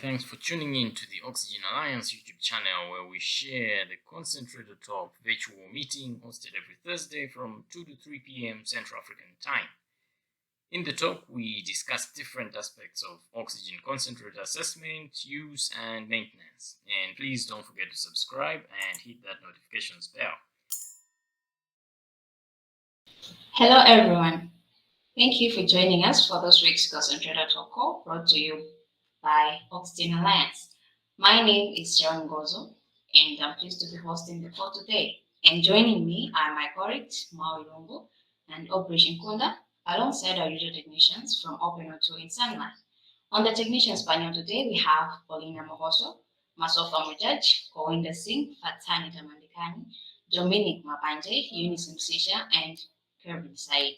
Thanks for tuning in to the Oxygen Alliance YouTube channel, where we share the Concentrator Talk virtual meeting hosted every Thursday from 2 to 3 p.m. Central African Time. In the talk, we discuss different aspects of oxygen concentrator assessment, use, and maintenance. And please don't forget to subscribe and hit that notifications bell. Hello everyone. Thank you for joining us for this week's Concentrator Talk call brought to you by Oxygen Alliance. My name is Gauze, and I'm pleased to be hosting the call today. And joining me are my colleagues Maui Lungu and Operation Kunda, alongside our usual technicians from Open02 in Sunlight. On the technicians panel today, we have Paulina Mohoso, Masofa Mujaj, Kowinda Singh, Fatani Tamandikani, Dominic Mabanje, Eunice Msisha, and Kevin Said.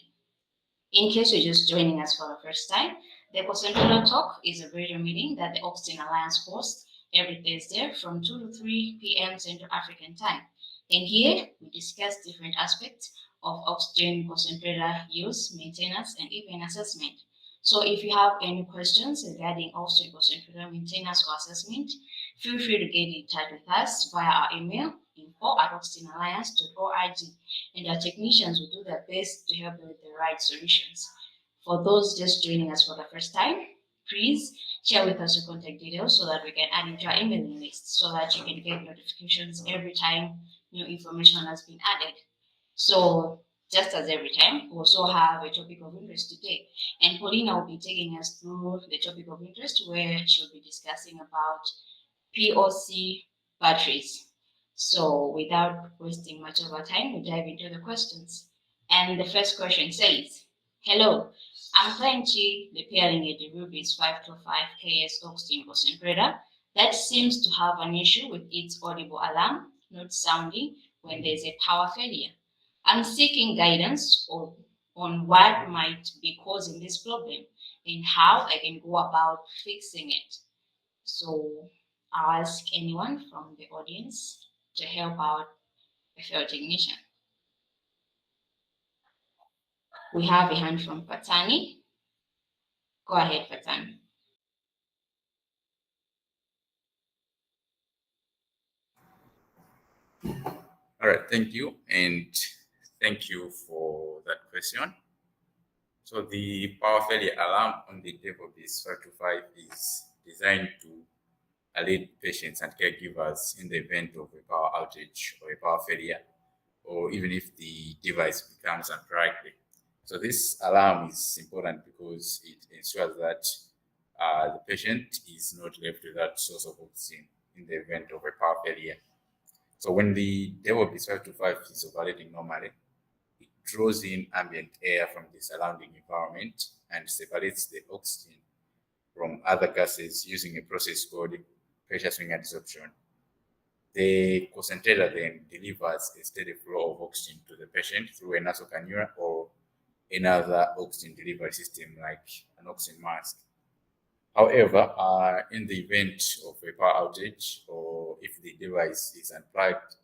In case you're just joining us for the first time, the Concentrator Talk is a radio meeting that the Oxygen Alliance hosts every Thursday from 2 to 3 p.m. Central African Time. And here we discuss different aspects of oxygen concentrator use, maintenance, and even assessment. So if you have any questions regarding oxygen concentrator maintenance or assessment, feel free to get in touch with us via our email info@oxygenalliance.org, and our technicians will do their best to help you with the right solutions. For those just joining us for the first time, please share with us your contact details so that we can add into our emailing list so that you can get notifications every time new information has been added. So just as every time, we also have a topic of interest today. And Paulina will be taking us through the topic of interest where she'll be discussing about POC batteries. So without wasting much of our time, we dive into the questions. And the first question says, hello, I'm currently repairing a Devilbiss 525KS oxygen concentrator that seems to have an issue with its audible alarm not sounding when there's a power failure. I'm seeking guidance on what might be causing this problem and how I can go about fixing it. So I'll ask anyone from the audience to help out a fellow technician. We have a hand from Patani. Go ahead, Patani. All right, thank you. And thank you for that question. So the power failure alarm on the Devilbiss 525 is designed to alert patients and caregivers in the event of a power outage or a power failure, or even if the device becomes unruly. So this alarm is important because it ensures that the patient is not left without source of oxygen in the event of a power failure. So when the Devilbiss 525 is operating normally, it draws in ambient air from the surrounding environment and separates the oxygen from other gases using a process called pressure swing adsorption. The concentrator then delivers a steady flow of oxygen to the patient through a nasal cannula or another oxygen delivery system like an oxygen mask. However, in the event of a power outage or if the device is unplugged,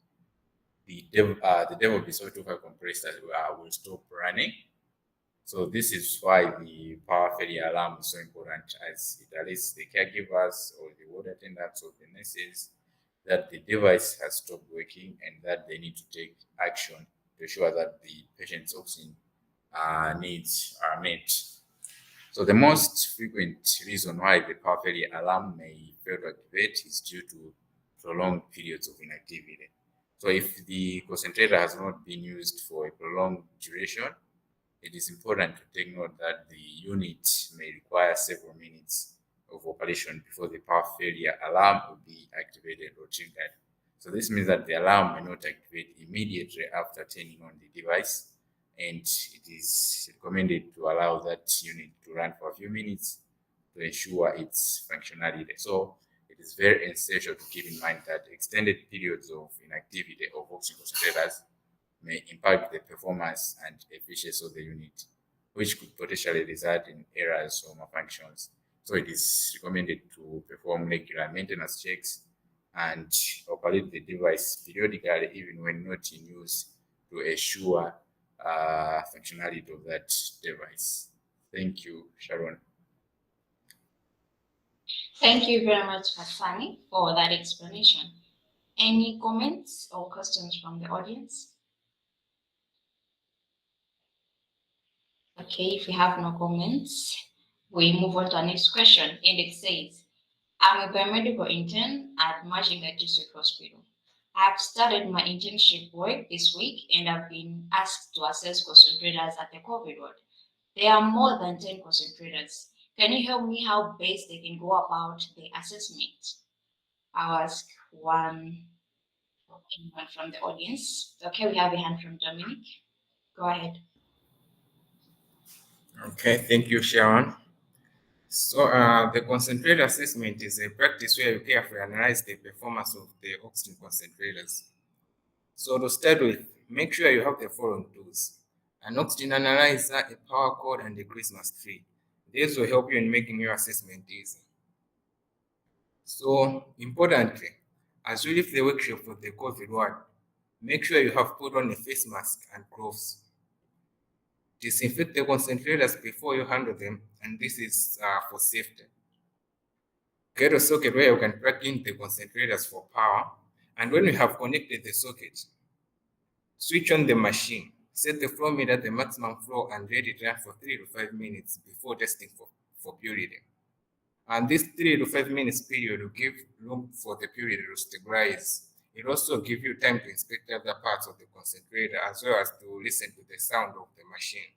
the Devilbiss 525 compressor will stop running. So this is why the power failure alarm is so important, as it alerts the caregivers or the ward attendants or the nurses that the device has stopped working and that they need to take action to ensure that the patient's oxygen needs are met. So the most frequent reason why the power failure alarm may fail to activate is due to prolonged periods of inactivity. So if the concentrator has not been used for a prolonged duration, it is important to take note that the unit may require several minutes of operation before the power failure alarm will be activated or triggered. So this means that the alarm may not activate immediately after turning on the device, and it is recommended to allow that unit to run for a few minutes to ensure its functionality. So it is very essential to keep in mind that extended periods of inactivity of oxygen concentrators may impact the performance and efficiency of the unit, which could potentially result in errors or malfunctions. So it is recommended to perform regular maintenance checks and operate the device periodically, even when not in use, to ensure functionality of that device. Thank you, Sharon. Thank you very much, Hasani, for that explanation. Any comments or questions from the audience? Okay, if we have no comments, we move on to our next question, and it says, I'm a biomedical intern at Machinga District Hospital. I've started my internship work this week and I've been asked to assess concentrators at the COVID ward. There are more than 10 concentrators. Can you help me how best they can go about the assessment? I'll ask anyone from the audience. Okay, we have a hand from Dominic. Go ahead. Okay, thank you, Sharon. So, the concentrator assessment is a practice where you carefully analyze the performance of the oxygen concentrators. So, to start with, make sure you have the following tools: an oxygen analyzer, a power cord, and a Christmas tree. These will help you in making your assessment easy. So, importantly, as you leave the workshop for the COVID ward, make sure you have put on a face mask and gloves. Disinfect the concentrators before you handle them, and this is for safety. Get a socket where you can plug in the concentrators for power, and when you have connected the socket, switch on the machine. Set the flow meter at the maximum flow and let it run for 3 to 5 minutes before testing for purity. And this 3 to 5 minutes period will give room for the purity to stabilize. It also gives you time to inspect other parts of the concentrator as well as to listen to the sound of the machine.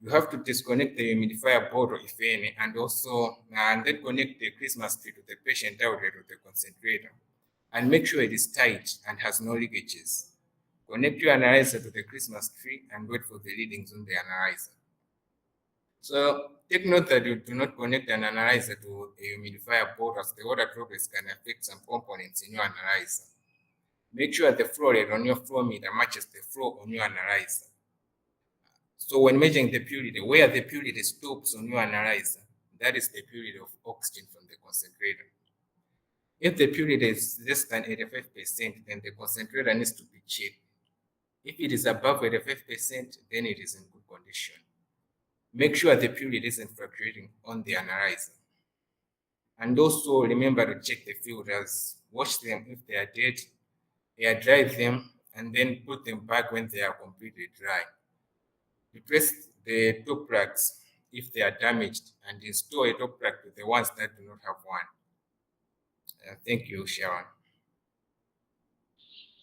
You have to disconnect the humidifier bottle if any, and then connect the Christmas tree to the patient outlet of the concentrator. And make sure it is tight and has no leakages. Connect your analyzer to the Christmas tree and wait for the readings on the analyzer. So take note that you do not connect an analyzer to a humidifier board as the water droplets can affect some components in your analyzer. Make sure the flow rate on your flow meter matches the flow on your analyzer. So when measuring the purity, where the purity stops on your analyzer, that is the purity of oxygen from the concentrator. If the purity is less than 85%, then the concentrator needs to be checked. If it is above 85%, then it is in good condition. Make sure the purity isn't fluctuating on the analyzer. And also remember to check the filters, wash them if they are dead, air dry them, and then put them back when they are completely dry. Replace the top plugs if they are damaged and install a top plug to the ones that do not have one. Thank you, Sharon.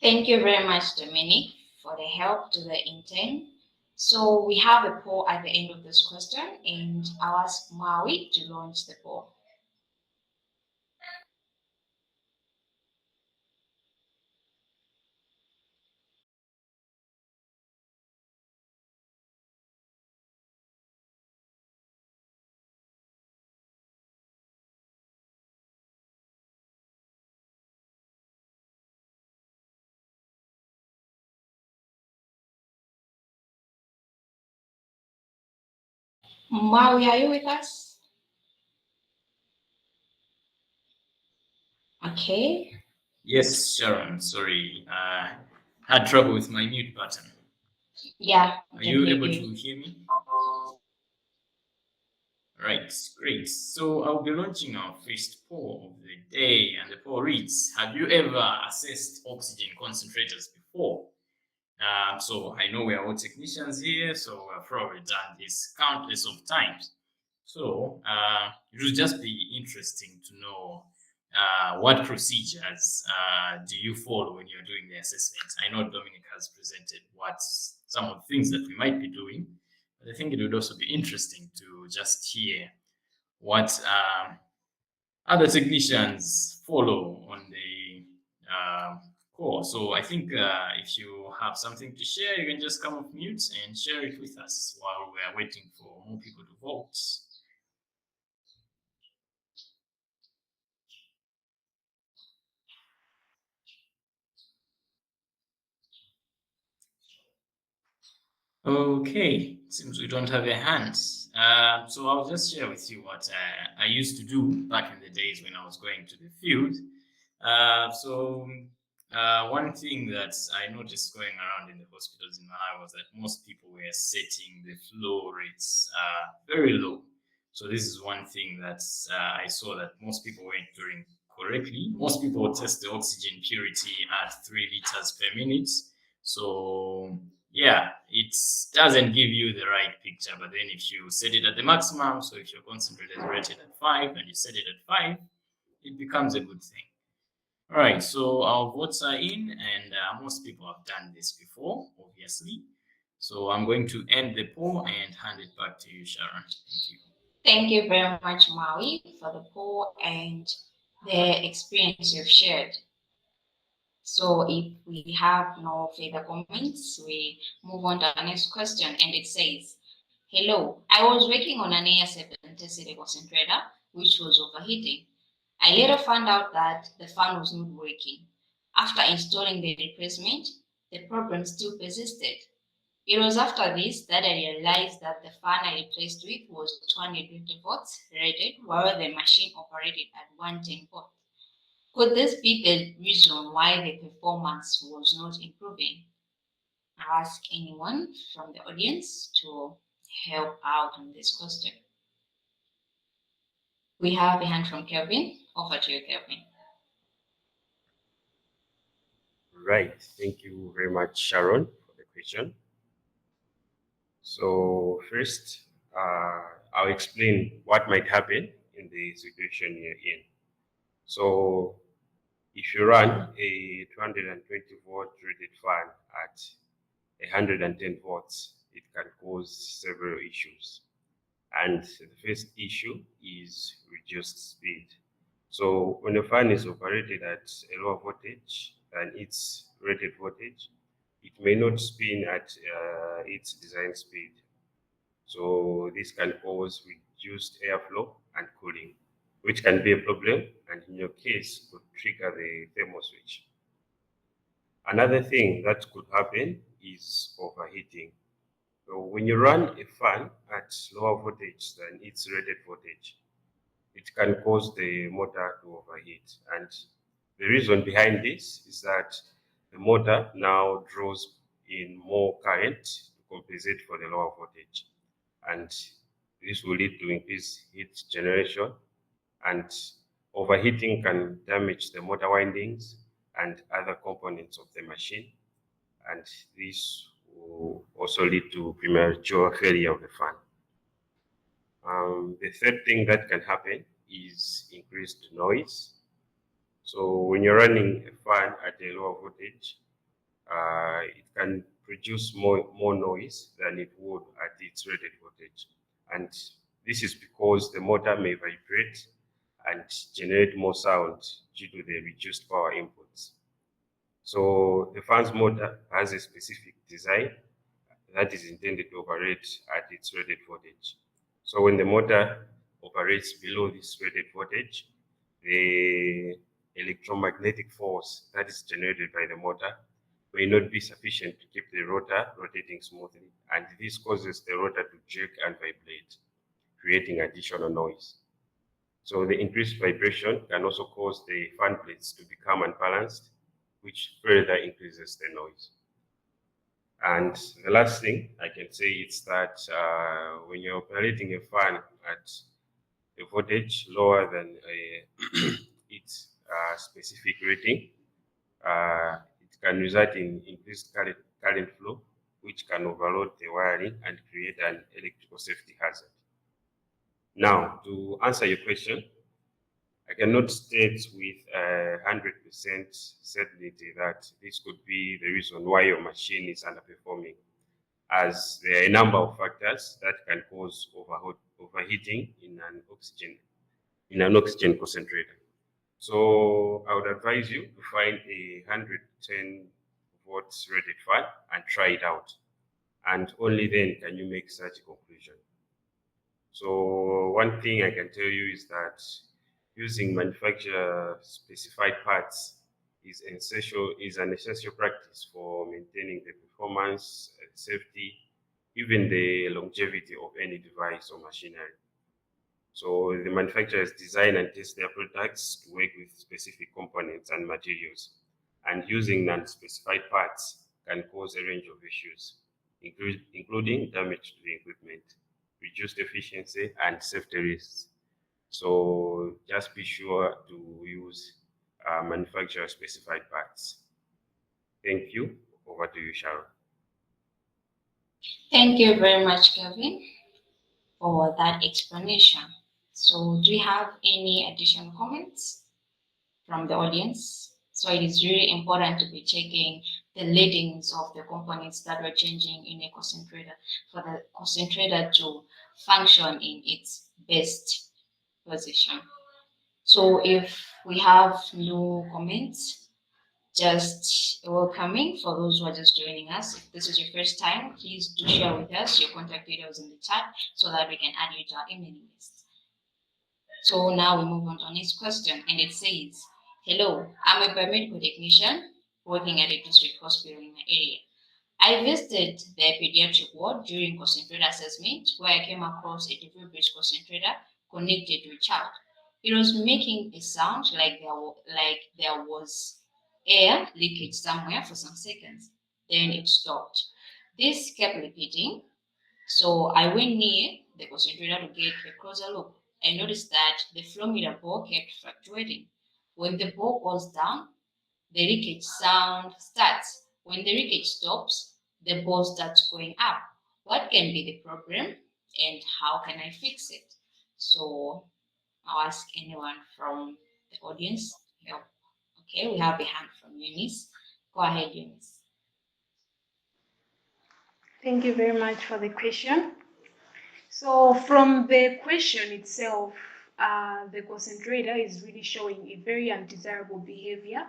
Thank you very much, Dominic, for the help to the intern. So we have a poll at the end of this question, and I'll ask Maui to launch the poll. Maui, are you with us? Okay. Yes, Sharon. Sorry, had trouble with my mute button. Yeah. Are you able to hear me? Right, great. So I'll be launching our first poll of the day, and the poll reads: have you ever assessed oxygen concentrators before? So I know we are all technicians here, so we've probably done this countless of times. So it would just be interesting to know what procedures do you follow when you're doing the assessment. I know Dominic has presented what's some of the things that we might be doing, but I think it would also be interesting to just hear what other technicians follow on the course. So I think if you have something to share, you can just come off mute and share it with us while we are waiting for more people to vote. Okay, seems we don't have a hand. So I'll just share with you what I used to do back in the days when I was going to the field. One thing that I noticed going around in the hospitals in Malawi was that most people were setting the flow rates very low. So this is one thing that I saw that most people weren't doing correctly. Most people test the oxygen purity at 3 liters per minute. So yeah, it doesn't give you the right picture. But then if you set it at the maximum, so if your concentrator is rated at 5 and you set it at 5, it becomes a good thing. All right, so our votes are in, and most people have done this before, obviously. So I'm going to end the poll and hand it back to you, Sharon. Thank you. Thank you very much, Maui, for the poll and the experience you've shared. So if we have no further comments, we move on to our next question, and it says, hello, I was working on an air-7 concentrator, which was overheating. I later found out that the fan was not working. After installing the replacement, the problem still persisted. It was after this that I realized that the fan I replaced with was 220 volts rated, while the machine operated at 110 volts. Could this be the reason why the performance was not improving? I'll ask anyone from the audience to help out on this question. We have a hand from Kelvin. Over to you, Kelvin. Right. Thank you very much, Sharon, for the question. So first, I'll explain what might happen in the situation you're in. So if you run a 220 volt rated fan at 110 volts, it can cause several issues. And the first issue is reduced speed. So when a fan is operated at a lower voltage than its rated voltage, it may not spin at its design speed. So this can cause reduced airflow and cooling, which can be a problem, and in your case could trigger the thermal switch. Another thing that could happen is overheating. So when you run a fan at lower voltage than its rated voltage, it can cause the motor to overheat. And the reason behind this is that the motor now draws in more current to compensate for the lower voltage. And this will lead to increased heat generation, and overheating can damage the motor windings and other components of the machine. And this will also lead to premature failure of the fan. The third thing that can happen is increased noise. So when you're running a fan at a lower voltage, it can produce more noise than it would at its rated voltage. And this is because the motor may vibrate and generate more sound due to the reduced power inputs. So the fan's motor has a specific design that is intended to operate at its rated voltage. So when the motor operates below this rated voltage, the electromagnetic force that is generated by the motor may not be sufficient to keep the rotor rotating smoothly, and this causes the rotor to jerk and vibrate, creating additional noise. So the increased vibration can also cause the fan blades to become unbalanced, which further increases the noise. And the last thing I can say is that when you're operating a fan at a voltage lower than its specific rating, it can result in increased current flow, which can overload the wiring and create an electrical safety hazard. Now, to answer your question, I cannot state with 100% certainty that this could be the reason why your machine is underperforming, as there are a number of factors that can cause overheating in an oxygen concentrator. So I would advise you to find a 110 volts rated fan and try it out, and only then can you make such a conclusion. So one thing I can tell you is that using manufacturer specified parts is an essential practice for maintaining the performance, safety, even the longevity of any device or machinery. So the manufacturers design and test their products to work with specific components and materials, and using non-specified parts can cause a range of issues, including damage to the equipment. reduced efficiency, and safety risks. So just be sure to use manufacturer specified parts. Thank you. Over to you, Sharon. Thank you very much, Kevin, for that explanation. So, do you have any additional comments from the audience? So, it is really important to be checking the leadings of the components that we're changing in a concentrator for the concentrator to function in its best position. So, if we have no comments, just welcoming for those who are just joining us. If this is your first time, please do share with us your contact details in the chat so that we can add you to our emailing list. So now we move on to our next question, and it says, "Hello, I'm a biomedical technician working at a district hospital in my area. I visited the pediatric ward during concentrator assessment where I came across a Devilbiss concentrator connected to a child. It was making a sound like there was air leakage somewhere for some seconds. Then it stopped. This kept repeating, so I went near the concentrator to get a closer look. I noticed that the flow meter ball kept fluctuating. When the ball goes down, the leakage sound starts. When the leakage stops, the ball starts going up. What can be the problem and how can I fix it?" So I'll ask anyone from the audience to help. Okay, we have a hand from Eunice. Go ahead, Eunice. Thank you very much for the question. So from the question itself, the concentrator is really showing a very undesirable behavior,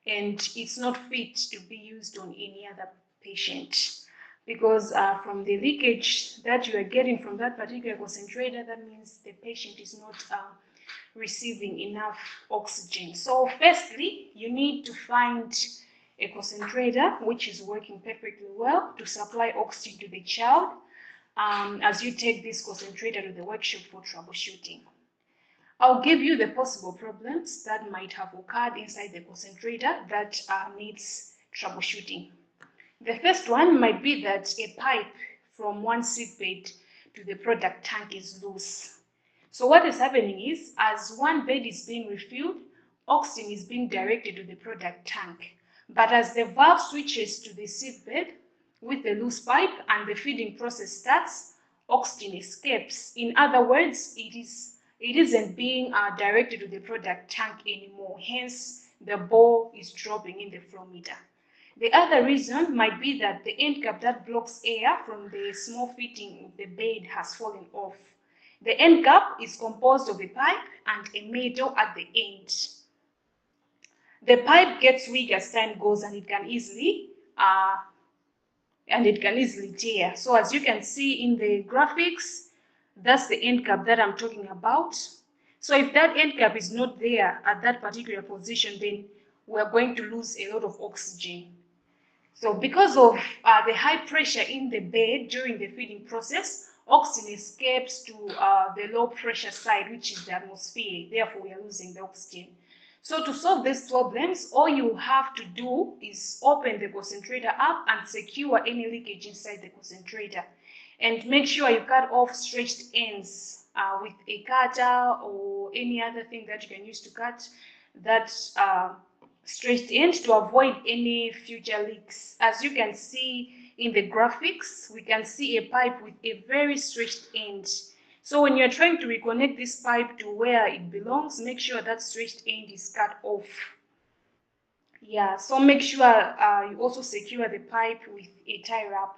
and it's not fit to be used on any other patient, because from the leakage that you are getting from that particular concentrator, that means the patient is not receiving enough oxygen. So firstly, you need to find a concentrator which is working perfectly well to supply oxygen to the child as you take this concentrator to the workshop for troubleshooting. I'll give you the possible problems that might have occurred inside the concentrator that needs troubleshooting. The first one might be that a pipe from one sieve bed to the product tank is loose. So what is happening is, as one bed is being refilled, oxygen is being directed to the product tank. But as the valve switches to the sieve bed with the loose pipe and the feeding process starts, oxygen escapes. In other words, it isn't being directed to the product tank anymore. Hence, the ball is dropping in the flow meter. The other reason might be that the end cap that blocks air from the small fitting of the bed has fallen off. The end cap is composed of a pipe and a metal at the end. The pipe gets weak as time goes, and it can easily tear. So as you can see in the graphics, that's the end cap that I'm talking about. So if that end cap is not there at that particular position, then we're going to lose a lot of oxygen. So because of the high pressure in the bed during the feeding process, oxygen escapes to the low pressure side, which is the atmosphere. Therefore, we are losing the oxygen. So to solve these problems, all you have to do is open the concentrator up and secure any leakage inside the concentrator. And make sure you cut off stretched ends with a cutter or any other thing that you can use to cut that stretched end to avoid any future leaks. As you can see in the graphics, we can see a pipe with a very stretched end. So when you're trying to reconnect this pipe to where it belongs, make sure that stretched end is cut off. Yeah, so make sure you also secure the pipe with a tie wrap.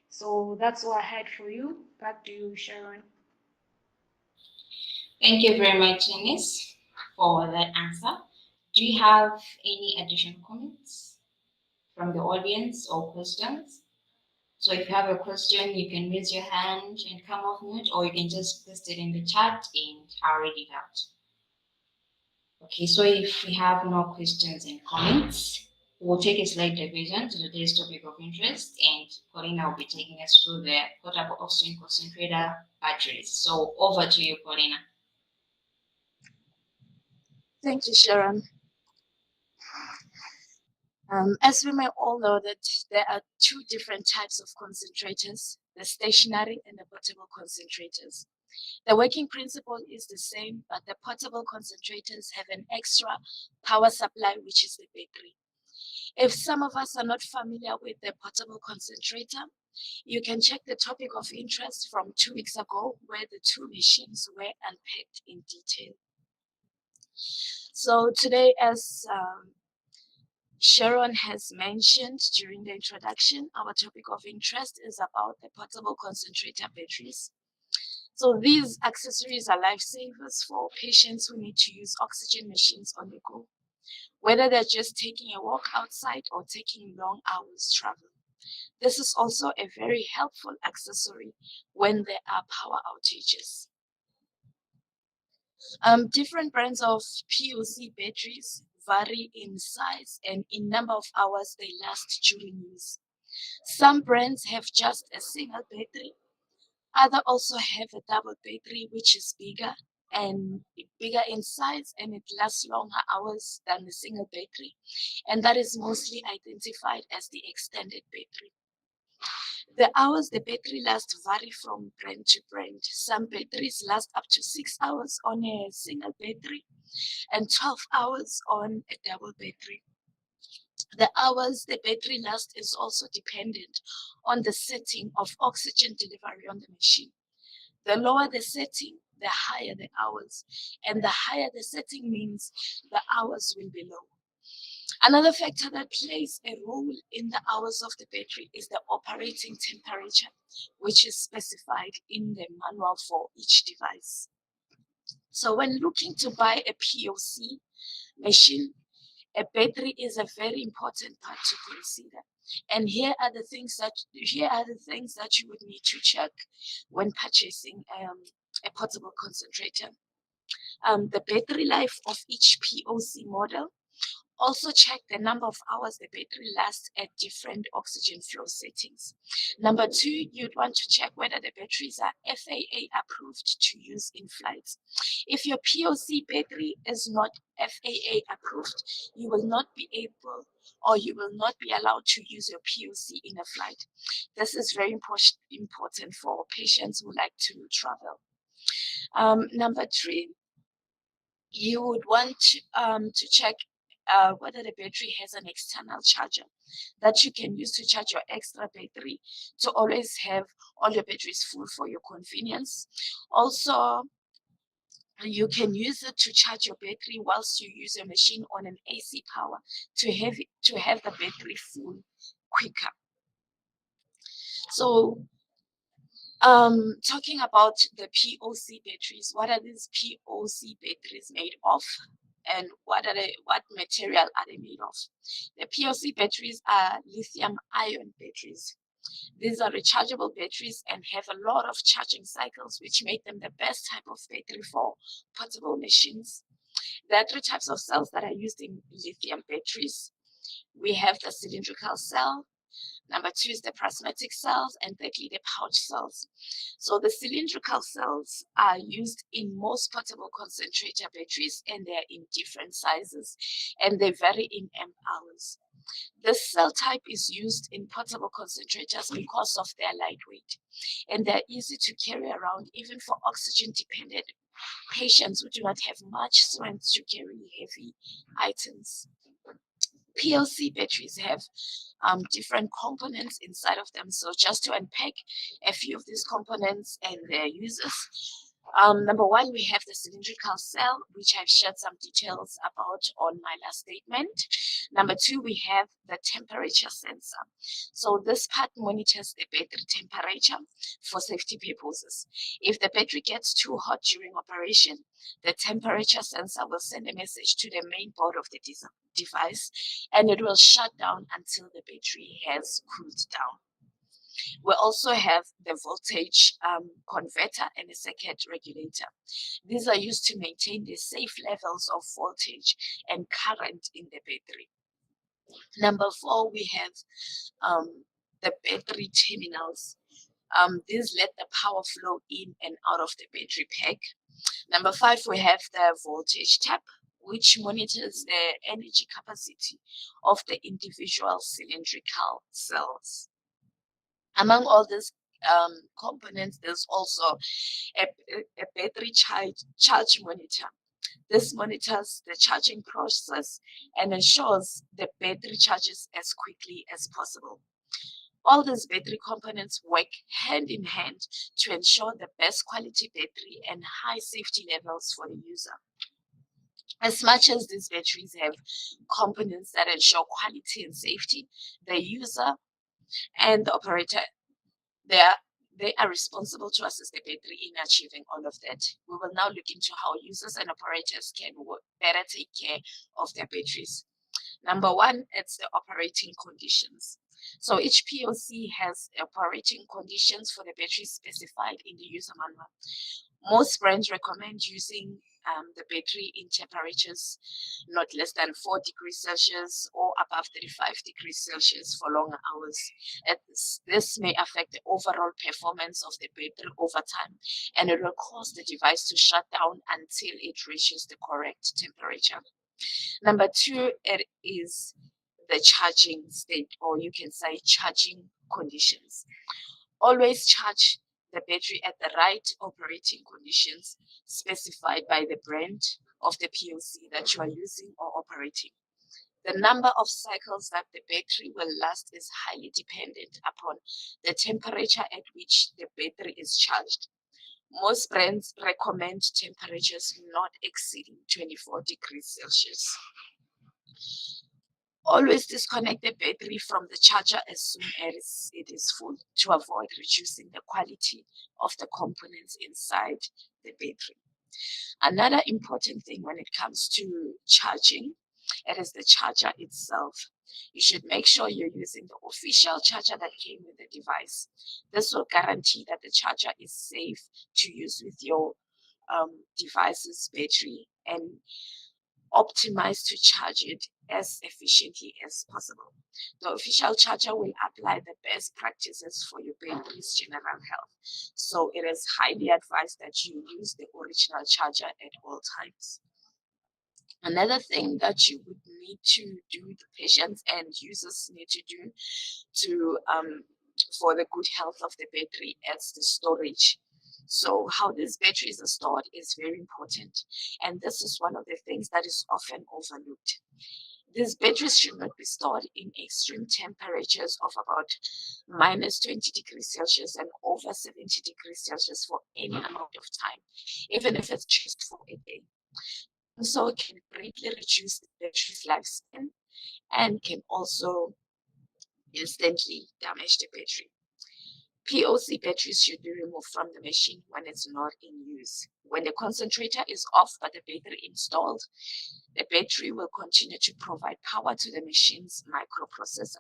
So that's all I had for you. Back to you, Sharon. Thank you very much, Eunice, for that answer. Do you have any additional comments from the audience or questions? So if you have a question, you can raise your hand and come off mute, or you can just paste it in the chat and I'll read it out. Okay, so if we have no questions and comments, we'll take a slight diversion to today's topic of interest, and Paulina will be taking us through the portable oxygen concentrator batteries. So over to you, Paulina. Thank you, Sharon. As we may all know that there are two different types of concentrators, the stationary and the portable concentrators. The working principle is the same, but the portable concentrators have an extra power supply, which is the battery. If some of us are not familiar with the portable concentrator, you can check the topic of interest from 2 weeks ago, where the two machines were unpacked in detail. So today, as Sharon has mentioned during the introduction, our topic of interest is about the portable concentrator batteries. So these accessories are lifesavers for patients who need to use oxygen machines on the go, whether they're just taking a walk outside or taking long hours travel. This is also a very helpful accessory when there are power outages. Different brands of POC batteries vary in size and in number of hours they last during use. Some brands have just a single battery. Other also have a double battery, which is bigger in size, and it lasts longer hours than the single battery. And that is mostly identified as the extended battery. The hours the battery lasts vary from brand to brand. Some batteries last up to 6 hours on a single battery and 12 hours on a double battery. The hours the battery lasts is also dependent on the setting of oxygen delivery on the machine. The lower the setting, the higher the hours, and the higher the setting means the hours will be low. Another factor that plays a role in the hours of the battery is the operating temperature, which is specified in the manual for each device. So when looking to buy a POC machine, a battery is a very important part to consider. And here are the things that you would need to check when purchasing a portable concentrator. The battery life of each POC model. Also check the number of hours the battery lasts at different oxygen flow settings. Number two, you'd want to check whether the batteries are FAA approved to use in flights. If your POC battery is not FAA approved, you will not be able or you will not be allowed to use your POC in a flight. This is very important for patients who like to travel. Number three, you would want to check whether the battery has an external charger that you can use to charge your extra battery to always have all your batteries full for your convenience. Also, you can use it to charge your battery whilst you use your machine on an AC power to have the battery full quicker. So talking about the POC batteries, what are these POC batteries made of? And what material are they made of? The POC batteries are lithium-ion batteries. These are rechargeable batteries and have a lot of charging cycles, which make them the best type of battery for portable machines. There are three types of cells that are used in lithium batteries. We have the cylindrical cell. Number two is the prismatic cells, and thirdly, the pouch cells. So the cylindrical cells are used in most portable concentrator batteries, and they're in different sizes, and they vary in amp hours. This cell type is used in portable concentrators because of their lightweight, and they're easy to carry around even for oxygen-dependent patients who do not have much strength to carry heavy items. PLC batteries have different components inside of them. So just to unpack a few of these components and their uses. Number one, we have the cylindrical cell, which I've shared some details about on my last statement. Number two, we have the temperature sensor. So this part monitors the battery temperature for safety purposes. If the battery gets too hot during operation, the temperature sensor will send a message to the main board of the device, and it will shut down until the battery has cooled down. We also have the voltage converter and a circuit regulator. These are used to maintain the safe levels of voltage and current in the battery. Number four, we have the battery terminals. These let the power flow in and out of the battery pack. Number five, we have the voltage tap, which monitors the energy capacity of the individual cylindrical cells. Among all these components, there's also a battery charge monitor. This monitors the charging process and ensures the battery charges as quickly as possible. All these battery components work hand in hand to ensure the best quality battery and high safety levels for the user. As much as these batteries have components that ensure quality and safety, the user and the operator, they are responsible to assist the battery in achieving all of that. We will now look into how users and operators can better take care of their batteries. Number one, it's the operating conditions. So each POC has operating conditions for the battery specified in the user manual. Most brands recommend using the battery in temperatures not less than 4 degrees Celsius or above 35 degrees Celsius for longer hours. This may affect the overall performance of the battery over time, and it will cause the device to shut down until it reaches the correct temperature. Number two, it is the charging state, or you can say charging conditions. Always charge the battery at the right operating conditions specified by the brand of the POC that you are using or operating. The number of cycles that the battery will last is highly dependent upon the temperature at which the battery is charged. Most brands recommend temperatures not exceeding 24 degrees Celsius. Always disconnect the battery from the charger as soon as it is full to avoid reducing the quality of the components inside the battery. Another important thing when it comes to charging, it is the charger itself. You should make sure you're using the official charger that came with the device. This will guarantee that the charger is safe to use with your device's battery and optimize to charge it as efficiently as possible. The official charger will apply the best practices for your battery's general health. So it is highly advised that you use the original charger at all times. Another thing that you would need to do, the patients and users need to do to for the good health of the battery, is the storage. So how these batteries are stored is very important, and this is one of the things that is often overlooked. These batteries should not be stored in extreme temperatures of about minus 20 degrees Celsius and over 70 degrees Celsius for any amount of time, even if it's just for a day. So it can greatly reduce the battery's lifespan and can also instantly damage the battery. POC batteries should be removed from the machine when it's not in use. When the concentrator is off but the battery installed, the battery will continue to provide power to the machine's microprocessor.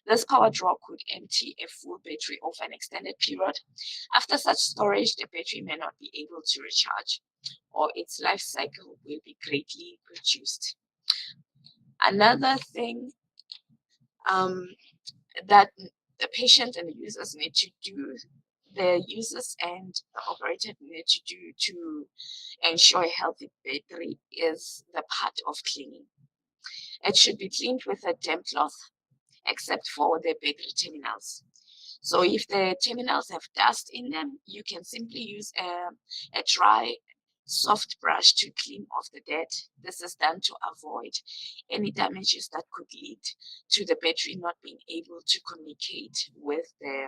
This power draw could empty a full battery over an extended period. After such storage, the battery may not be able to recharge, or its life cycle will be greatly reduced. Another thing that the patient and the users need to do, the users and the operator need to do to ensure a healthy battery is the part of cleaning. It should be cleaned with a damp cloth, except for the battery terminals. So if the terminals have dust in them, you can simply use a dry, soft brush to clean off the dirt. This is done to avoid any damages that could lead to the battery not being able to communicate with the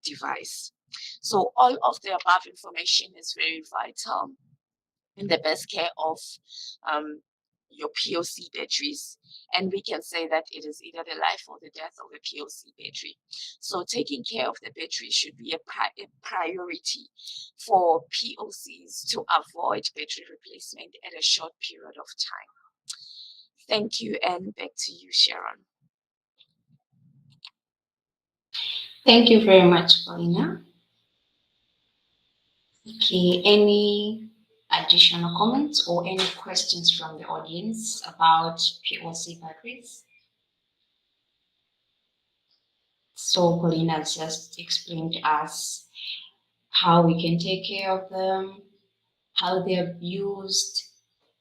device. So all of the above information is very vital in the best care of your POC batteries, and we can say that it is either the life or the death of a POC battery. So taking care of the battery should be a priority for POCs to avoid battery replacement at a short period of time. Thank you, and back to you, Sharon. Thank you very much, Paulina. Okay, any additional comments or any questions from the audience about POC batteries? So Paulina just explained to us how we can take care of them, how they're used,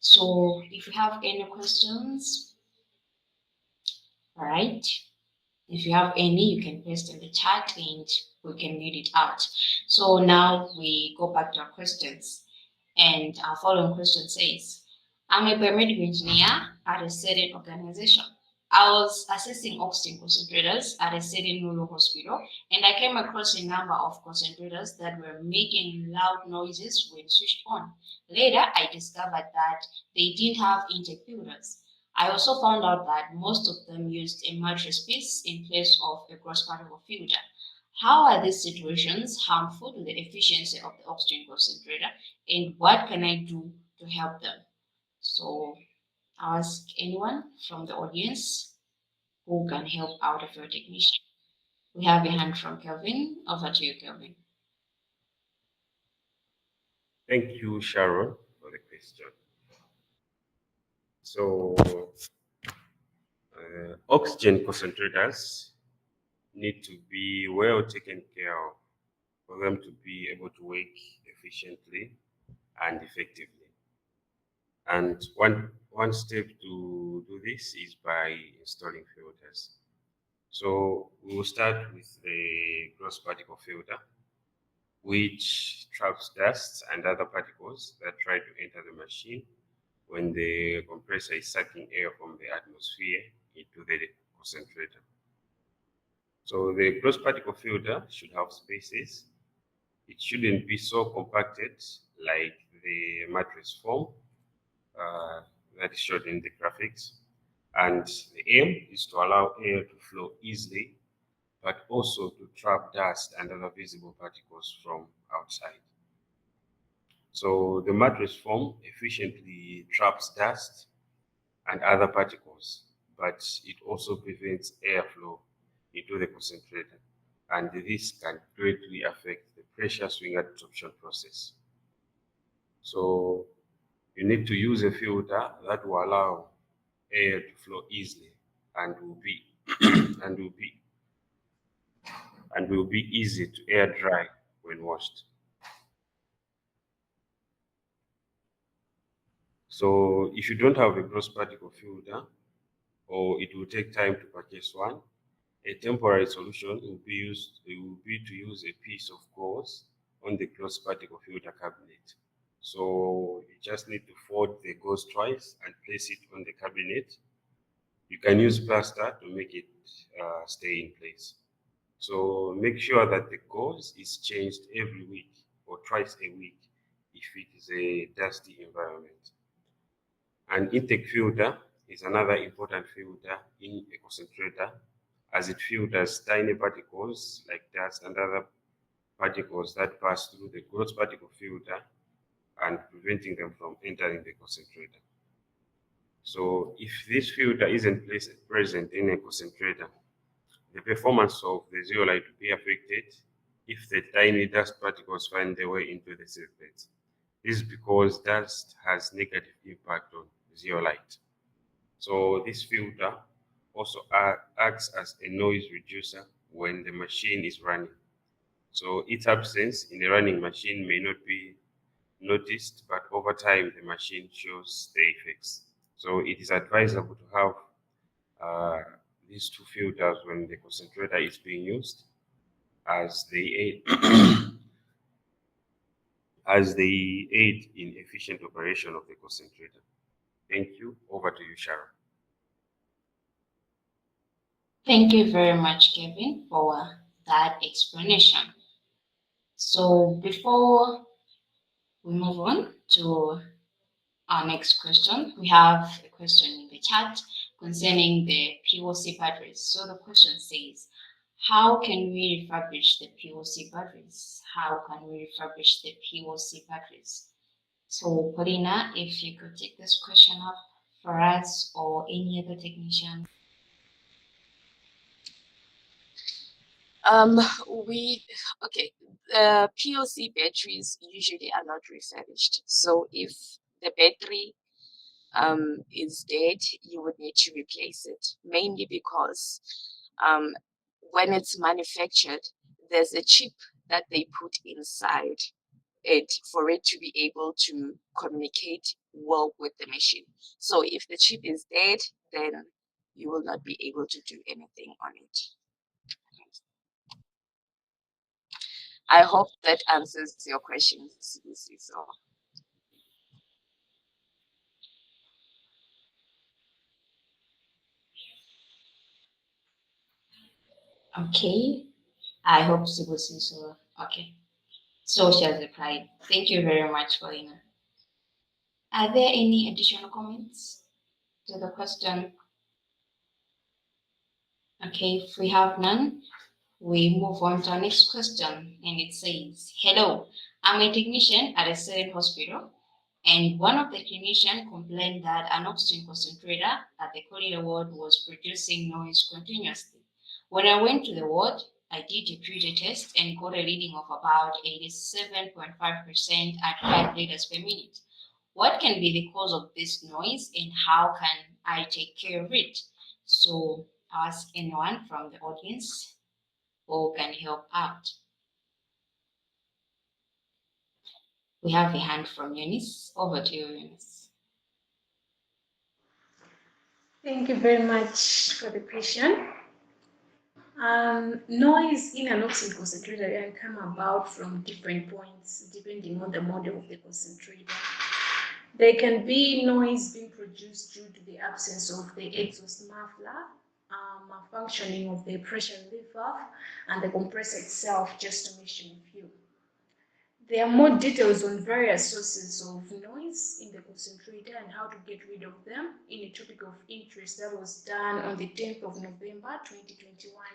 So if you have any questions, all right. If you have any, you can paste in the chat and we can read it out. So now we go back to our questions. And our following question says, I'm a biomedical engineer at a certain organization. I was assessing oxygen concentrators at a certain rural hospital, and I came across a number of concentrators that were making loud noises when switched on. Later, I discovered that they didn't have intake filters. I also found out that most of them used a mattress piece in place of a gross particle filter. How are these situations harmful to the efficiency of the oxygen concentrator, and what can I do to help them? So, ask anyone from the audience who can help out of your technician. We have a hand from Kelvin. Over to you, Kelvin. Thank you, Sharon, for the question. So, oxygen concentrators need to be well taken care of for them to be able to work efficiently and effectively. And one step to do this is by installing filters. So we will start with the gross particle filter, which traps dust and other particles that try to enter the machine when the compressor is sucking air from the atmosphere into the concentrator. So the gross particle filter should have spaces. It shouldn't be so compacted like the mattress foam that is shown in the graphics. And the aim is to allow air to flow easily, but also to trap dust and other visible particles from outside. So the mattress foam efficiently traps dust and other particles, but it also prevents airflow into the concentrator, and this can greatly affect the pressure swing adsorption process. So you need to use a filter that will allow air to flow easily and will be and will be easy to air dry when washed. So if you don't have a gross particle filter, or it will take time to purchase one, a temporary solution will be to use a piece of gauze on the gross particle filter cabinet. So you just need to fold the gauze twice and place it on the cabinet. You can use plaster to make it stay in place. So make sure that the gauze is changed every week or twice a week if it is a dusty environment. An intake filter is another important filter in a concentrator, as it filters tiny particles like dust and other particles that pass through the gross particle filter and preventing them from entering the concentrator. So if this filter isn't present in a concentrator, the performance of the zeolite will be affected if the tiny dust particles find their way into the sieve beds. This is because dust has negative impact on zeolite. So this filter also acts as a noise reducer when the machine is running. So its absence in a running machine may not be noticed, but over time the machine shows the effects. So it is advisable to have these two filters when the concentrator is being used, as they aid as they aid in efficient operation of the concentrator. Thank you. Over to you, Sharon. Thank you very much, Kevin, for that explanation. So before we move on to our next question, we have a question in the chat concerning the POC batteries. So the question says, how can we refurbish the POC batteries? How can we refurbish the POC batteries? So Paulina, if you could take this question up for us or any other technician. Okay, the POC batteries usually are not refurbished. So if the battery is dead, you would need to replace it, mainly because when it's manufactured, there's a chip that they put inside for it to be able to communicate well with the machine. So if the chip is dead, then you will not be able to do anything on it. I hope that answers your question, Lucy. So Okay, I hope she will see so. Okay, so she has replied. Thank you very much, Paulina. Are there any additional comments to the question? Okay, if we have none, we move on to our next question, and it says, "Hello, I'm a technician at a certain hospital, and one of the clinicians complained that an oxygen concentrator at the corridor ward was producing noise continuously. When I went to the ward, I did a pressure test and got a reading of about 87.5% at 5 liters per minute. What can be the cause of this noise, and how can I take care of it?" So, ask anyone from the audience who can help out. We have a hand from Eunice. Over to you, Eunice. Thank you very much for the question. Noise in an oxygen concentrator can come about from different points depending on the model of the concentrator. There can be noise being produced due to the absence of the exhaust muffler, malfunctioning of the pressure relief valve, and the compressor itself, just to mention a few. There are more details on various sources of noise in the concentrator and how to get rid of them in a topic of interest that was done on the 10th of November 2021.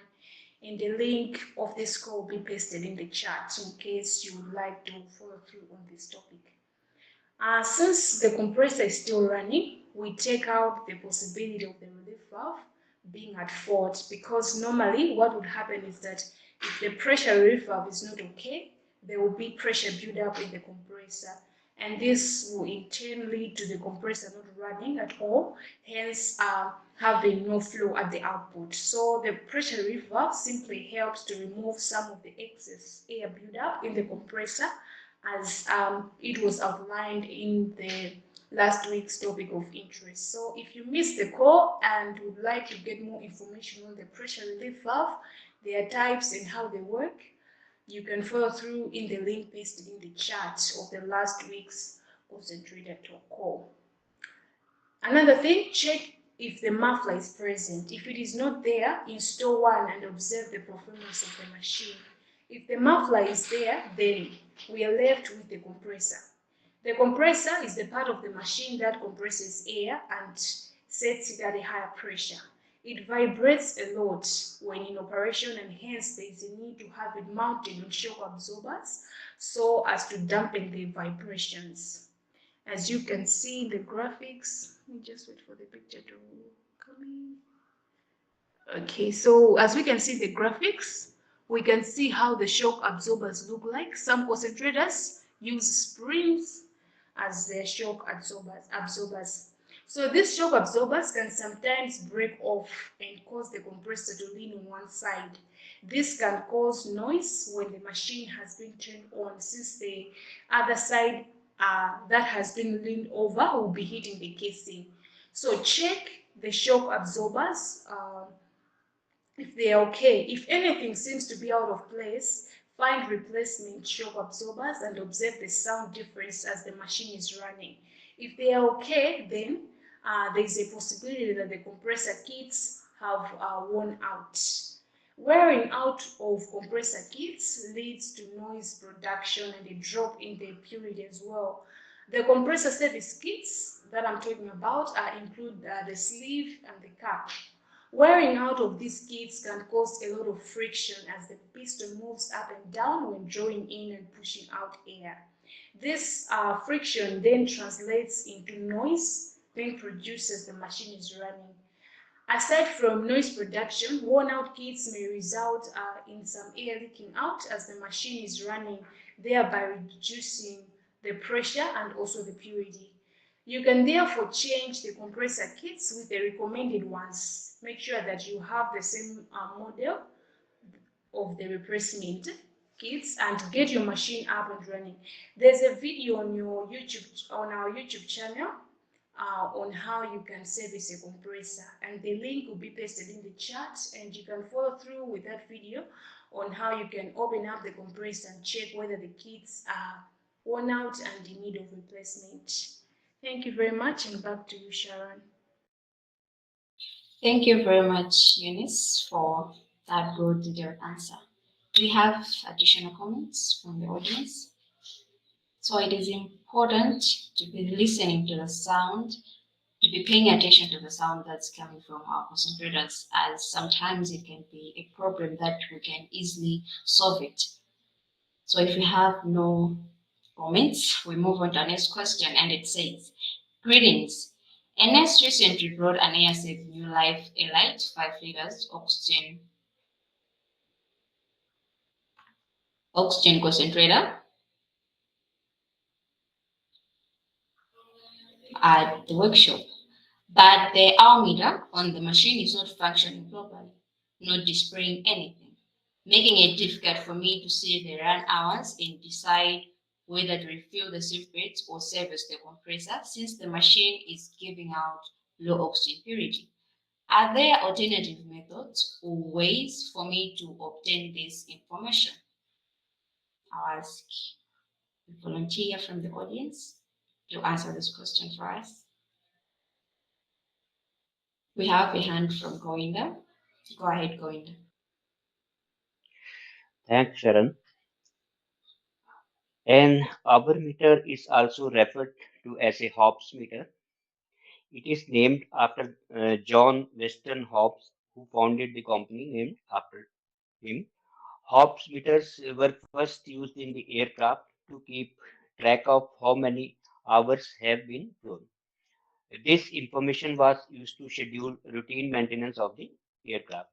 And the link of this call will be pasted in the chat in case you would like to follow through on this topic. Since the compressor is still running, we take out the possibility of the relief valve being at fault, because normally what would happen is that if the pressure relief valve is not okay, there will be pressure build up in the compressor, and this will in turn lead to the compressor not running at all, hence having no flow at the output. So the pressure relief valve simply helps to remove some of the excess air build up in the compressor, as it was outlined in the last week's topic of interest. So if you missed the call and would like to get more information on the pressure relief valve, their types and how they work, you can follow through in the link pasted in the chat of the last week's concentrator talk call. Another thing, check if the muffler is present. If it is not there, install one and observe the performance of the machine. If the muffler is there, then we are left with the compressor. The compressor is the part of the machine that compresses air and sets it at a higher pressure. It vibrates a lot when in operation, and hence there is a need to have it mounted on shock absorbers so as to dampen the vibrations. As you can see in the graphics, let me just wait for the picture to come in. Okay, so as we can see the graphics, we can see how the shock absorbers look like. Some concentrators use springs as their shock absorbers. So these shock absorbers can sometimes break off and cause the compressor to lean on one side. This can cause noise when the machine has been turned on, since the other side that has been leaned over will be hitting the casing. So check the shock absorbers if they are okay. If anything seems to be out of place, find replacement shock absorbers and observe the sound difference as the machine is running. If they are okay, then there is a possibility that the compressor kits have worn out. Wearing out of compressor kits leads to noise production and a drop in the purity as well. The compressor service kits that I'm talking about include the sleeve and the cap. Wearing out of these kits can cause a lot of friction as the piston moves up and down when drawing in and pushing out air. This friction then translates into noise being produced as the machine is running. Aside from noise production, worn out kits may result in some air leaking out as the machine is running, thereby reducing the pressure and also the purity. You can therefore change the compressor kits with the recommended ones. Make sure that you have the same model of the replacement kits and get your machine up and running. There's a video on your YouTube on our YouTube channel on how you can service a compressor, and the link will be pasted in the chat, and you can follow through with that video on how you can open up the compressor and check whether the kits are worn out and in need of replacement. Thank you very much, and back to you, Sharon. Thank you very much, Eunice, for that good detailed answer. Do we have additional comments from the audience? So it is important to be listening to the sound, to be paying attention to the sound that's coming from our concentrators, as sometimes it can be a problem that we can easily solve it. So if we have no comments, we move on to our next question, and it says, greetings. NS recently brought an air-safe new life Elite 5 liters oxygen concentrator at the workshop, but the hour meter on the machine is not functioning properly, not displaying anything, making it difficult for me to see the run hours and decide whether to refill the sieve beds or service the compressor since the machine is giving out low oxygen purity. Are there alternative methods or ways for me to obtain this information? I'll ask a volunteer from the audience to answer this question for us. We have a hand from Goinda. Go ahead, Goinda. Thanks, Sharon. An meter is also referred to as a Hobbs meter. It is named after John Weston Hobbs, who founded the company named after him. Hobbs meters were first used in the aircraft to keep track of how many hours have been flown. This information was used to schedule routine maintenance of the aircraft.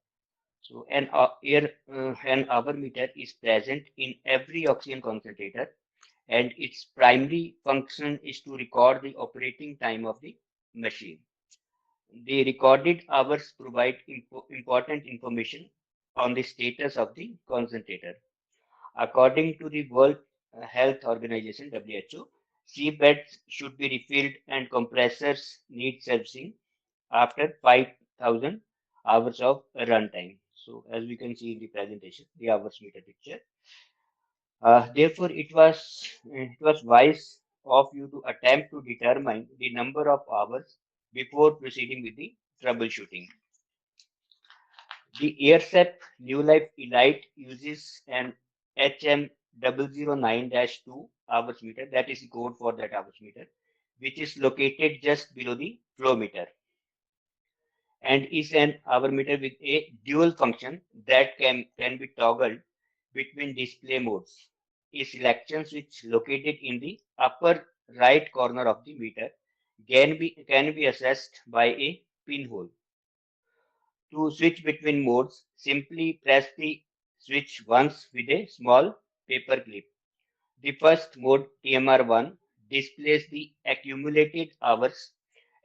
So an hour meter is present in every oxygen concentrator, and its primary function is to record the operating time of the machine. The recorded hours provide important information on the status of the concentrator. According to the World Health Organization (WHO), seabeds should be refilled and compressors need servicing after 5,000 hours of runtime. So, as we can see in the presentation, the hours meter picture. Therefore, it was wise of you to attempt to determine the number of hours before proceeding with the troubleshooting. The AirSep New Life Elite uses an HM009-2 hours meter, that is the code for that hours meter, which is located just below the flow meter, and is an hour meter with a dual function that can be toggled between display modes. A selection switch located in the upper right corner of the meter can be accessed by a pinhole. To switch between modes, simply press the switch once with a small paper clip. The first mode, TMR1, displays the accumulated hours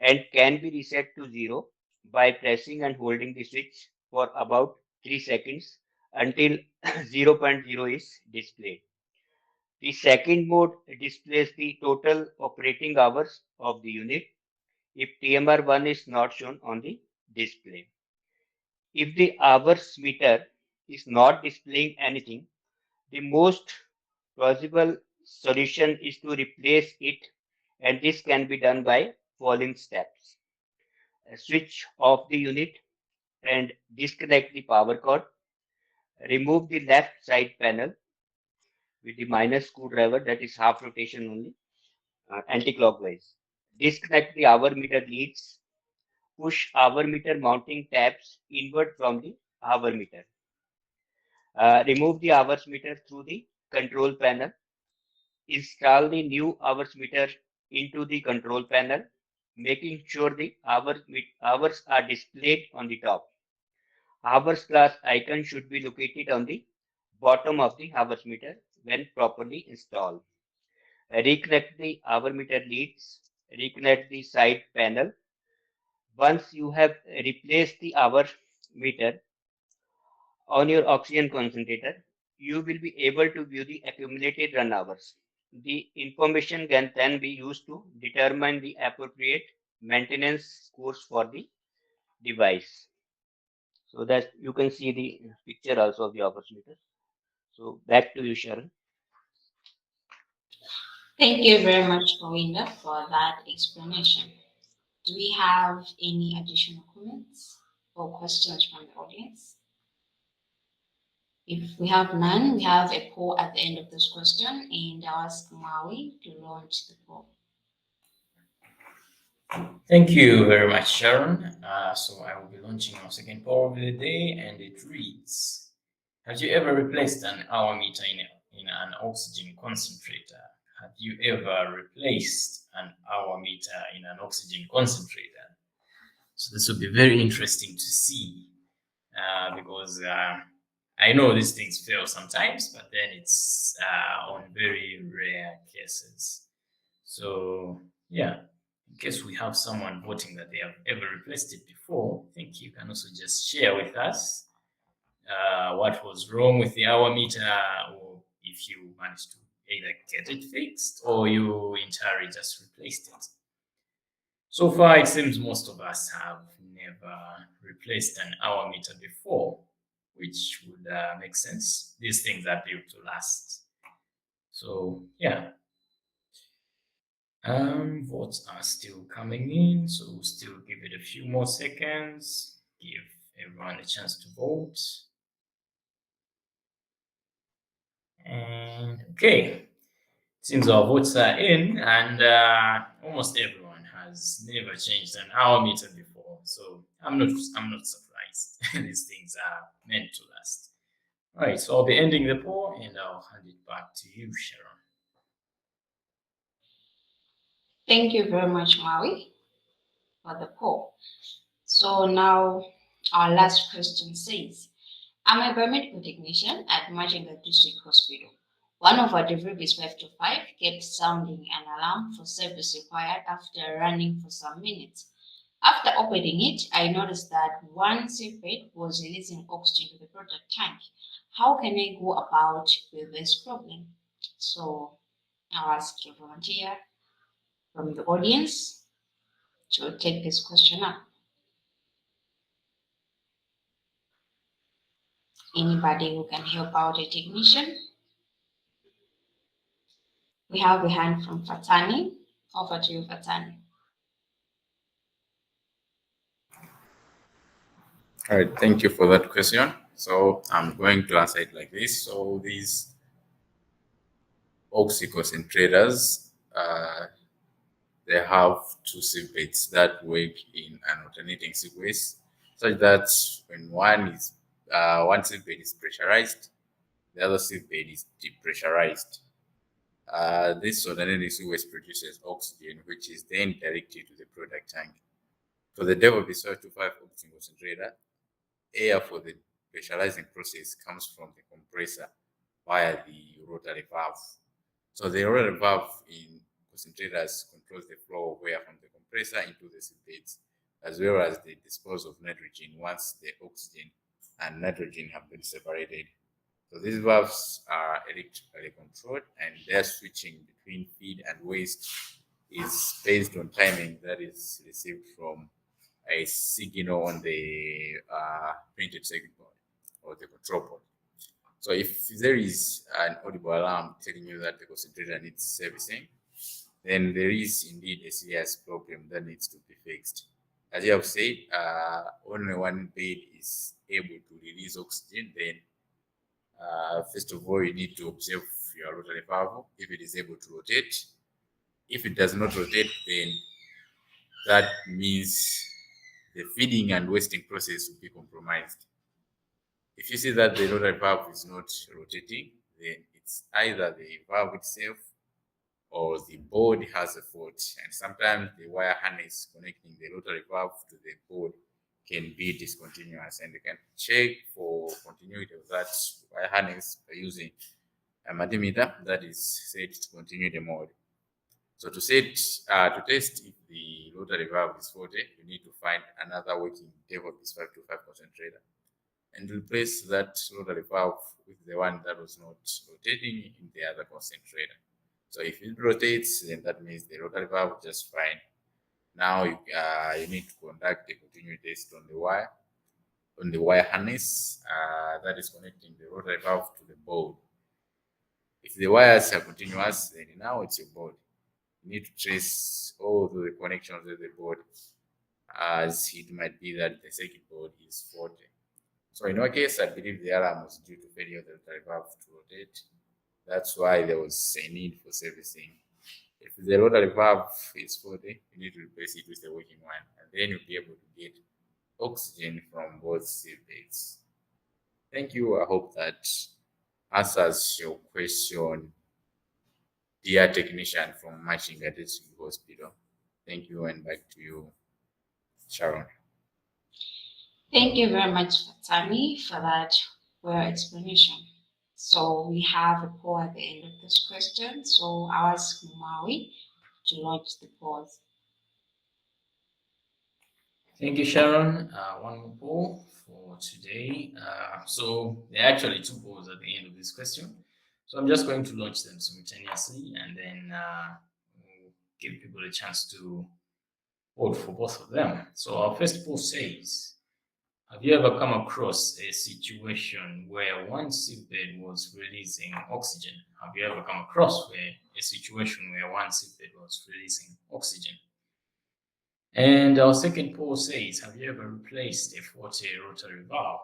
and can be reset to 0 by pressing and holding the switch for about 3 seconds until zero point 0.0 is displayed. The second mode displays the total operating hours of the unit if TMR1 is not shown on the display. If the hours meter is not displaying anything, the most plausible solution is to replace it, and this can be done by following steps. Switch off the unit and disconnect the power cord. Remove the left side panel with the minus screwdriver, that is half rotation only, anti-clockwise. Disconnect the hour meter leads. Push hour meter mounting tabs inward from the hour meter. Remove the hours meter through the control panel. Install the new hours meter into the control panel, making sure the hours are displayed on the top. Hours class icon should be located on the bottom of the hours meter when properly installed. Reconnect the hour meter leads. Reconnect the side panel. Once you have replaced the hour meter on your oxygen concentrator, you will be able to view the accumulated run hours. The information can then be used to determine the appropriate maintenance course for the device. So that you can see the picture also of the hours meter. So back to you, Sharon. Thank you very much, Kawinda, for that explanation. Do we have any additional comments or questions from the audience? If we have none, we have a poll at the end of this question, and I'll ask Maui to launch the poll. Thank you very much, Sharon. So I will be launching our second poll of the day, and it reads: have you ever replaced an hour meter in an oxygen concentrator? Have you ever replaced an hour meter in an oxygen concentrator? So this will be very interesting to see because I know these things fail sometimes, but then it's on very rare cases. So yeah, in case we have someone voting that they have ever replaced it before, I think you can also just share with us what was wrong with the hour meter, or if you managed to either get it fixed or you entirely just replaced it. So far, it seems most of us have never replaced an hour meter before, which would make sense. These things are built to last. So yeah. Votes are still coming in, so we'll still give it a few more seconds, give everyone a chance to vote. And okay, seems our votes are in, and almost everyone has never changed an hour meter before. So I'm not surprised. These things are meant to last. All right, so I'll be ending the poll, and I'll hand it back to you, Sharon. Thank you very much, Maui, for the poll. So now our last question says, I'm a biomedical technician at Machinga District Hospital. One of our Devilbiss 525 kept sounding an alarm for service required after running for some minutes. After operating it, I noticed that one sieve bed was releasing oxygen to the product tank. How can I go about with this problem? So I'll ask a volunteer from the audience to take this question up. Anybody who can help out a technician? We have a hand from Fatani. Over to you, Fatani. All right, thank you for that question. So I'm going to answer it like this. So these oxy concentrators, they have two sieve beds that work in an alternating sequence, such that when one sieve bed is pressurized, the other sieve bed is depressurized. This alternating sequence produces oxygen, which is then directed to the product tank. For the Devilbiss 525 oxygen concentrator, air for the pressurizing process comes from the compressor via the rotary valve. So the rotary valve in concentrators controls the flow of air from the compressor into the sieve beds, as well as the disposal of nitrogen once the oxygen and nitrogen have been separated. So these valves are electrically controlled, and their switching between feed and waste is based on timing that is received from a signal on the printed circuit board or the control board. So if there is an audible alarm telling you that the concentrator needs servicing, then there is indeed a serious problem that needs to be fixed. As you have said, only one bed is able to release oxygen. Then, first of all, you need to observe your rotary valve if it is able to rotate. If it does not rotate, then that means the feeding and wasting process will be compromised. If you see that the rotary valve is not rotating, then it's either the valve itself or the board has a fault. And sometimes the wire harness connecting the rotary valve to the board can be discontinuous. And you can check for continuity of that wire harness by using a multimeter that is set to continuity mode. So to test if the rotary valve is faulty, you need to find another working Devilbiss 525 concentrator. and replace that rotary valve with the one that was not rotating in the other concentrator. So if it rotates, then that means the rotary valve just fine. Now you need to conduct a continuity test on the wire harness that is connecting the rotary valve to the board. If the wires are continuous, then now it's your board. You need to trace all the connections of the board, as it might be that the circuit board is faulty. So in our case, I believe the alarm was due to failure of the rotary valve to rotate. That's why there was a need for servicing. If the rotary valve is faulty, you need to replace it with a working one, and then you'll be able to get oxygen from both sieve beds. Thank you. I hope that answers your question, dear technician from Machinga District Hospital. Thank you, and back to you, Sharon. Thank you very much, Fatami, for that well explanation. So we have a poll at the end of this question. So I'll ask Maui to launch the polls. Thank you, Sharon. One more poll for today. So there are actually two polls at the end of this question. So I'm just going to launch them simultaneously, and then we'll give people a chance to vote for both of them. So our first poll says, have you ever come across a situation where one sieve bed was releasing oxygen? Have you ever come across a situation where one sieve bed was releasing oxygen? And our second poll says, have you ever replaced a faulty rotary valve?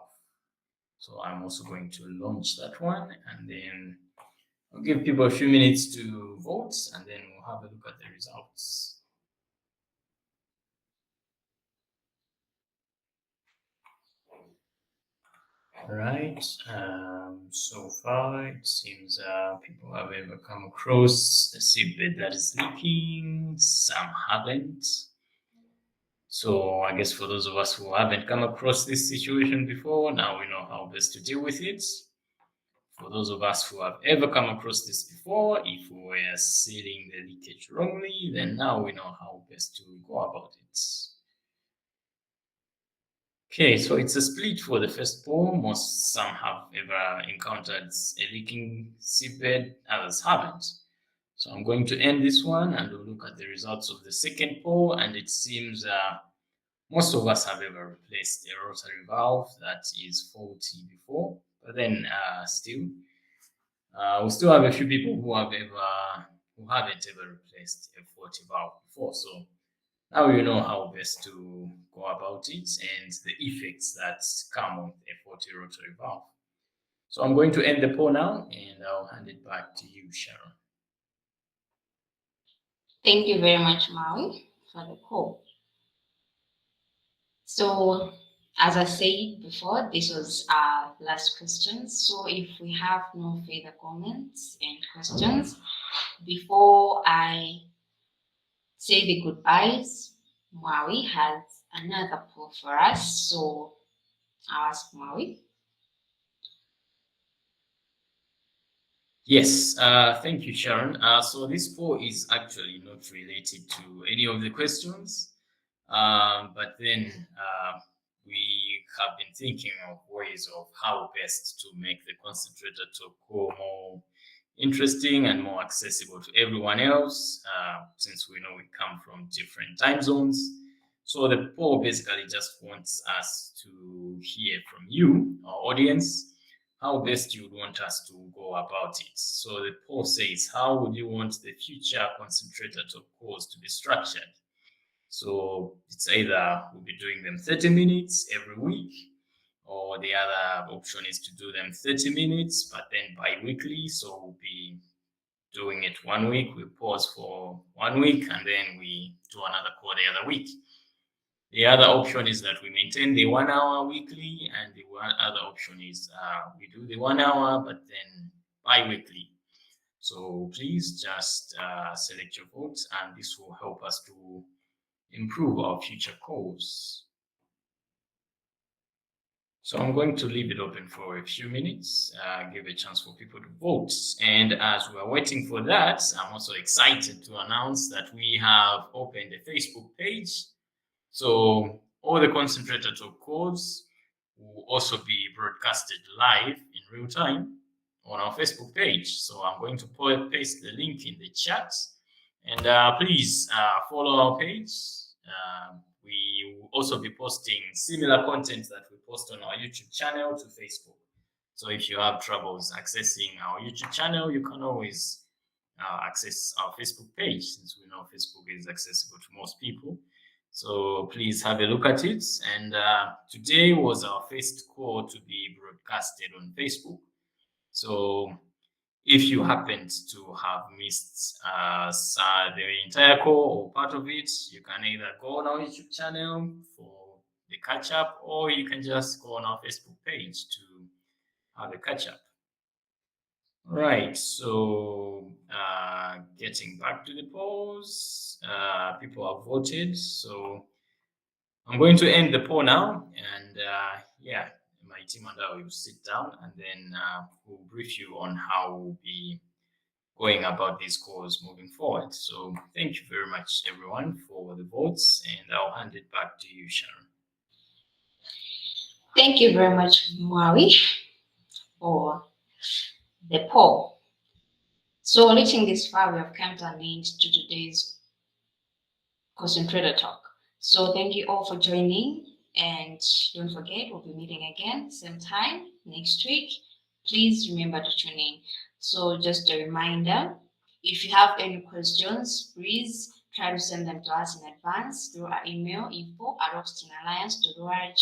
So I'm also going to launch that one, and then I'll give people a few minutes to vote, and then we'll have a look at the results. Right. So far it seems people have ever come across a sieve bed that is leaking. Some haven't. So I guess for those of us who haven't come across this situation before, now we know how best to deal with it. For those of us who have ever come across this before, if we were sealing the leakage wrongly, then now we know how best to go about it. Okay, so it's a split for the first poll. Some have ever encountered a leaking sieve bed, others haven't. So I'm going to end this one and we'll look at the results of the second poll, and it seems most of us have ever replaced a rotary valve that is faulty before, but then we still have a few people who haven't ever replaced a faulty valve before. So now you know how best to go about it and the effects that come with a faulty rotary valve. So I'm going to end the poll now, and I'll hand it back to you, Sharon. Thank you very much, Maui, for the poll. So, as I said before, this was our last question. So, if we have no further comments and questions, before I say the goodbyes, Maui has another poll for us. So, I'll ask Maui. Yes, thank you, Sharon. So this poll is actually not related to any of the questions, but then we have been thinking of ways of how best to make the concentrator talk more interesting and more accessible to everyone else, since we know we come from different time zones. So the poll basically just wants us to hear from you, our audience, how best you would want us to go about it. So the poll says, how would you want the future concentrator talk calls to be structured? So it's either we'll be doing them 30 minutes every week, or the other option is to do them 30 minutes, but then bi-weekly. So we'll be doing it 1 week, we pause for 1 week, and then we do another call the other week. The other option is that we maintain the 1 hour weekly, and the other option is we do the 1 hour, but then bi-weekly. So please just select your votes, and this will help us to improve our future calls. So I'm going to leave it open for a few minutes, give a chance for people to vote. And as we're waiting for that, I'm also excited to announce that we have opened a Facebook page. So all the concentrator talk calls will also be broadcasted live in real time on our Facebook page. So I'm going to paste the link in the chat, and please follow our page. We will also be posting similar content that we post on our YouTube channel to Facebook. So if you have troubles accessing our YouTube channel, you can always access our Facebook page, since we know Facebook is accessible to most people. So please have a look at it. And today was our first call to be broadcasted on Facebook. So if you happened to have missed the entire call or part of it, you can either go on our YouTube channel for the catch up, or you can just go on our Facebook page to have a catch up. Right, so getting back to the polls, people have voted, so I'm going to end the poll now, and yeah, my team and I will sit down, and then we'll brief you on how we'll be going about these calls moving forward. So thank you very much, everyone, for the votes, and I'll hand it back to you, Sharon. Thank you very much, Maui, for the poll. So reaching this far, we have come to an end to today's Concentrator talk. So thank you all for joining, and don't forget, we'll be meeting again same time next week. Please remember to tune in. So just a reminder, if you have any questions, please try to send them to us in advance through our email info@oxygenalliance.org.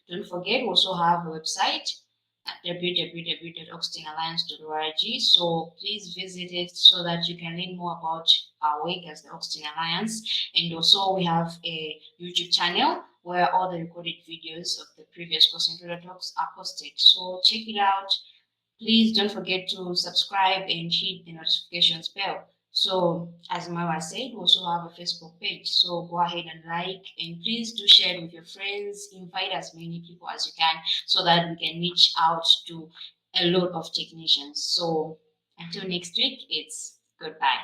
Don't forget, we also have a website at www.oxygenalliance.org. So please visit it so that you can learn more about our work as the Oxygen Alliance. And also we have a YouTube channel where all the recorded videos of the previous Concentrator talks are posted. So check it out. Please don't forget to subscribe and hit the notifications bell. So as Mawa said, we also have a Facebook page. So go ahead and like, and please do share it with your friends. Invite as many people as you can so that we can reach out to a lot of technicians. So until next week, it's goodbye.